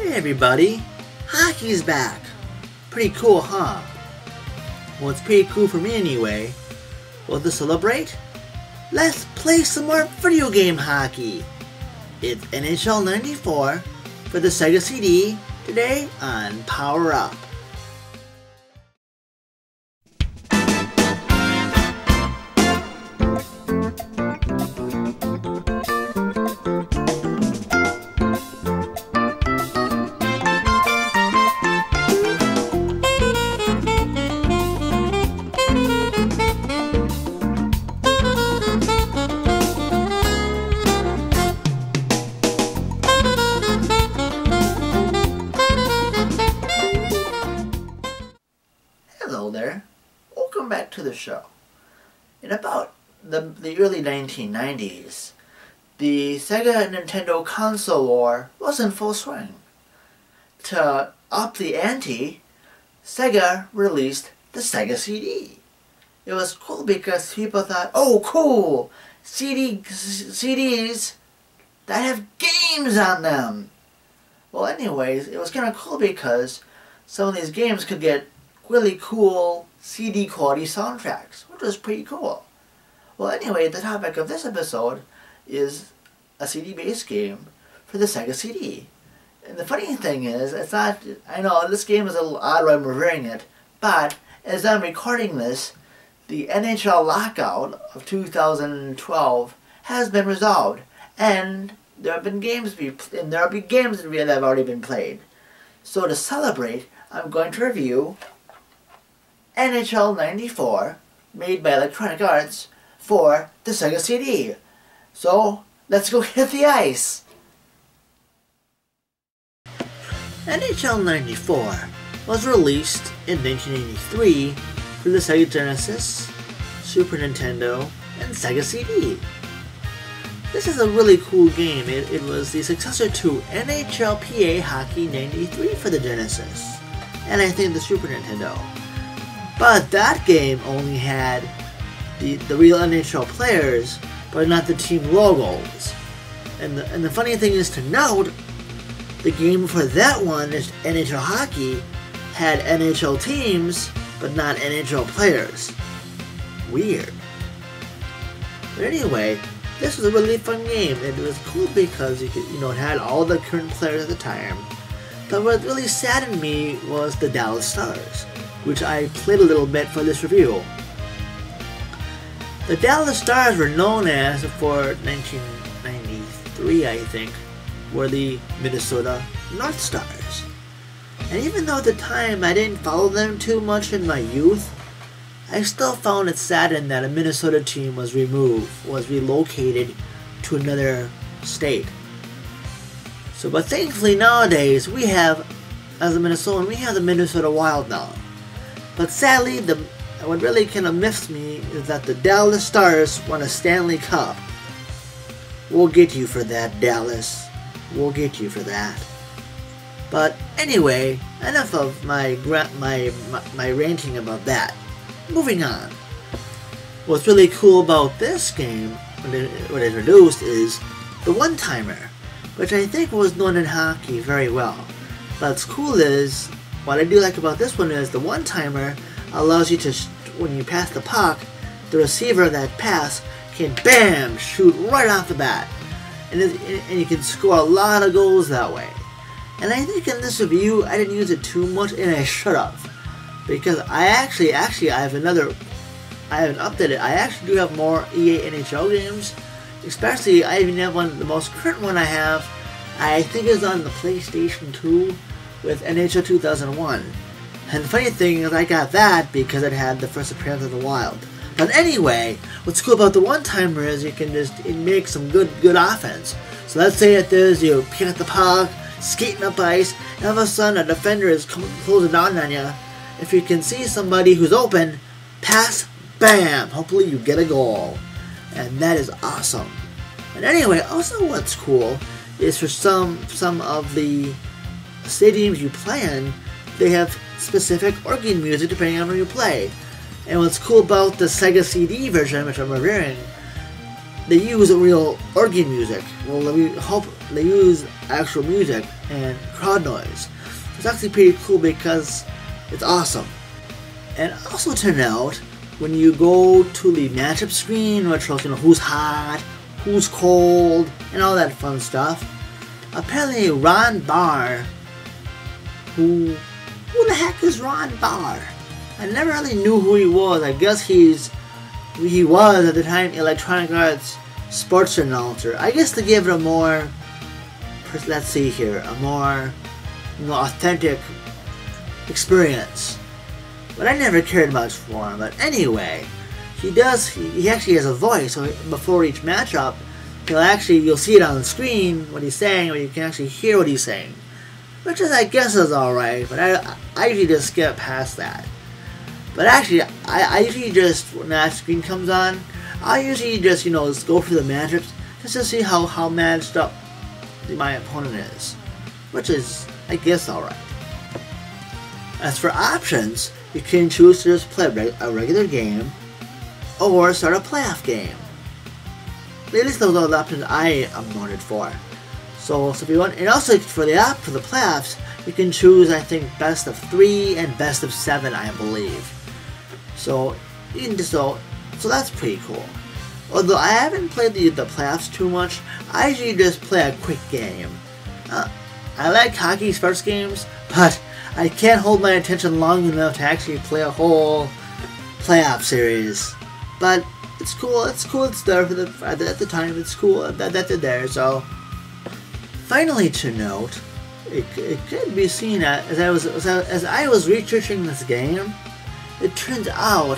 Hey everybody, hockey's back. Pretty cool, huh? Well, it's pretty cool for me anyway. Well, to celebrate, let's play some more video game hockey. It's NHL 94 for the Sega CD today on Power Up. Hello there, welcome back to the show. In about the early 1990s, the Sega and Nintendo console war was in full swing. To up the ante, Sega released the Sega CD. It was cool because people thought, oh cool, CDs that have games on them. Well anyways, it was kind of cool because some of these games could get really cool CD quality soundtracks, which was pretty cool. Well anyway, the topic of this episode is a CD based game for the Sega CD. And the funny thing is, it's not, I know this game is a little odd when I'm reviewing it, but as I'm recording this, the NHL lockout of 2012 has been resolved, and there have been games that have already been played. So to celebrate, I'm going to review NHL 94, made by Electronic Arts, for the Sega CD. So, let's go hit the ice! NHL 94 was released in 1983 for the Sega Genesis, Super Nintendo, and Sega CD. This is a really cool game. It was the successor to NHLPA Hockey 93 for the Genesis, and I think the Super Nintendo. But that game only had the real NHL players, but not the team logos. And the funny thing is to note, the game for that one, NHL Hockey, had NHL teams, but not NHL players. Weird. But anyway, this was a really fun game, and it was cool because it had all the current players at the time. But what really saddened me was the Dallas Stars, which I played a little bit for this review. The Dallas Stars were known as, for 1993 I think, were the Minnesota North Stars. And even though at the time I didn't follow them too much in my youth, I still found it saddened that a Minnesota team was relocated to another state. But thankfully nowadays we have, as a Minnesotan, we have the Minnesota Wild now. But sadly, what really kind of miffs me is that the Dallas Stars won a Stanley Cup. We'll get you for that, Dallas. We'll get you for that. But anyway, enough of my ranting about that. Moving on. What's really cool about this game, when it introduced, is the one-timer, which I think was known in hockey very well. But what's cool is, what I do like about this one is the one-timer allows you to, when you pass the puck, the receiver of that pass can BAM! Shoot right off the bat. And you can score a lot of goals that way. And I think in this review, I didn't use it too much, and I should have. Because I haven't updated. I actually do have more EA NHL games. Especially, I even have one, the most current one I have, I think is on the PlayStation 2 with NHL 2001. And the funny thing is I got that because it had the first appearance of the Wild. But anyway, what's cool about the one-timer is you can just make some good offense. So let's say it is you pick up the puck, skating up ice, and all of a sudden a defender is closing down on you. If you can see somebody who's open, pass, BAM! Hopefully you get a goal. And that is awesome. And anyway, also what's cool is for some of the stadiums you play in, they have specific organ music depending on where you play. And what's cool about the Sega CD version, which I'm reviewing, they use real organ music. Well, we hope they use actual music and crowd noise. It's actually pretty cool because it's awesome. And also to note, when you go to the matchup screen, which shows who's hot, who's cold, and all that fun stuff, apparently Ron Barr, who the heck is Ron Barr? I never really knew who he was. I guess he was at the time Electronic Arts sports announcer. I guess to give it a more, let's see here, a more authentic experience. But I never cared much for him. But anyway, he actually has a voice. So before each matchup, you'll see it on the screen what he's saying, or you can actually hear what he's saying, which is, I guess, is all right. But I usually just skip past that. But actually, I usually just, when that screen comes on, I usually just go for the matchups just to see how matched up my opponent is, which is, I guess, all right. As for options, you can choose to just play a regular game or start a playoff game. At least those are the options I am voted for. So if you want, and also for the playoffs, you can choose, I think, best of 3 and best of 7, I believe. So you can just so that's pretty cool. Although I haven't played the playoffs too much, I usually just play a quick game. I like hockey's first games, but I can't hold my attention long enough to actually play a whole playoff series. But it's cool. It's cool. It's there for at the time. It's cool that it's there. So finally, to note, it could be seen as I was researching this game. It turns out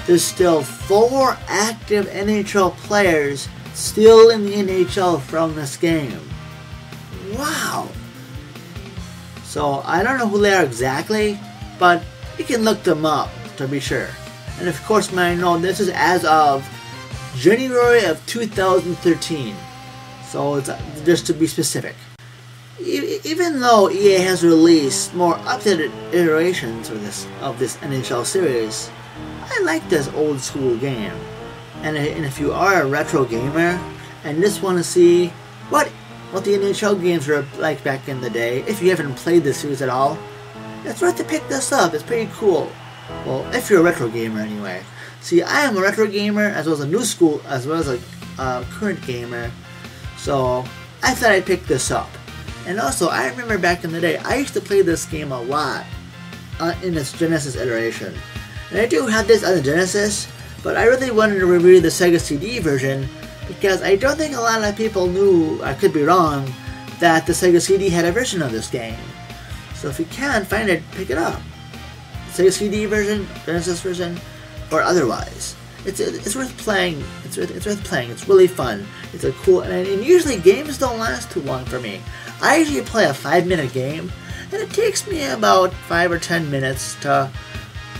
there's still 4 active NHL players still in the NHL from this game. Wow! So I don't know who they are exactly, but you can look them up to be sure. And of course, I know this is as of January of 2013. So it's just to be specific. Even though EA has released more updated iterations of this NHL series, I like this old school game. And if you are a retro gamer and just want to see what the NHL games were like back in the day, if you haven't played this series at all, it's worth to pick this up. It's pretty cool. Well, if you're a retro gamer anyway. See, I am a retro gamer as well as a new school, as well as a current gamer. So I thought I'd pick this up. And also, I remember back in the day, I used to play this game a lot in its Genesis iteration. And I do have this on the Genesis, but I really wanted to review the Sega CD version because I don't think a lot of people knew, I could be wrong, that the Sega CD had a version of this game. So if you can find it, pick it up. Sega CD version, Genesis version, or otherwise. It's worth playing. It's worth playing. It's really fun. It's a cool, and usually games don't last too long for me. I usually play a 5-minute game, and it takes me about 5 or 10 minutes to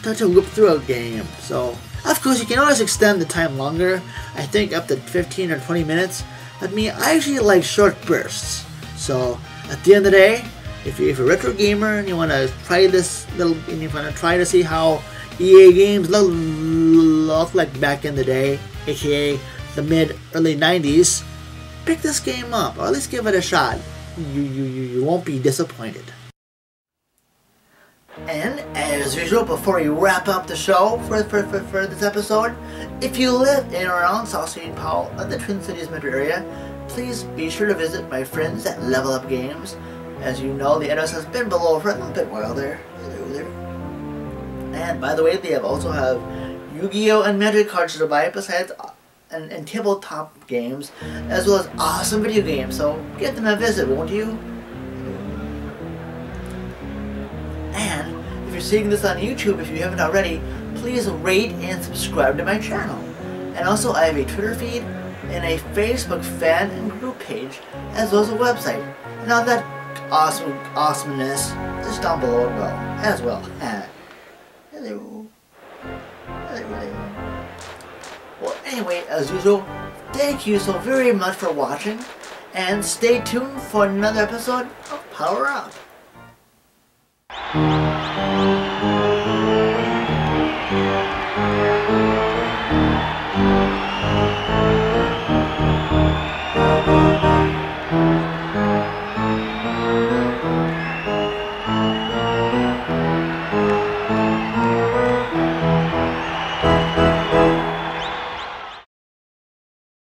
whip through a game. So, of course, you can always extend the time longer. I think up to 15 or 20 minutes. But I usually like short bursts. So, at the end of the day, if you're a retro gamer and you want to try this and you want to try to see how EA games look like back in the day, aka the mid-early 90s, pick this game up, or at least give it a shot. You won't be disappointed. And as usual, before we wrap up the show for this episode, if you live in or around South St. Paul or the Twin Cities metro area, please be sure to visit my friends at Level Up Games. As you know, the address has been below for a little bit while there. And by the way, they also have Yu-Gi-Oh! And Magic cards to buy, besides and tabletop games, as well as awesome video games. So give them a visit, won't you? And if you're seeing this on YouTube, if you haven't already, please rate and subscribe to my channel. And also, I have a Twitter feed and a Facebook fan and group page, as well as a website. And all that awesomeness is down below as well. Hello. Well, anyway, as usual, thank you so very much for watching, and stay tuned for another episode of Power Up.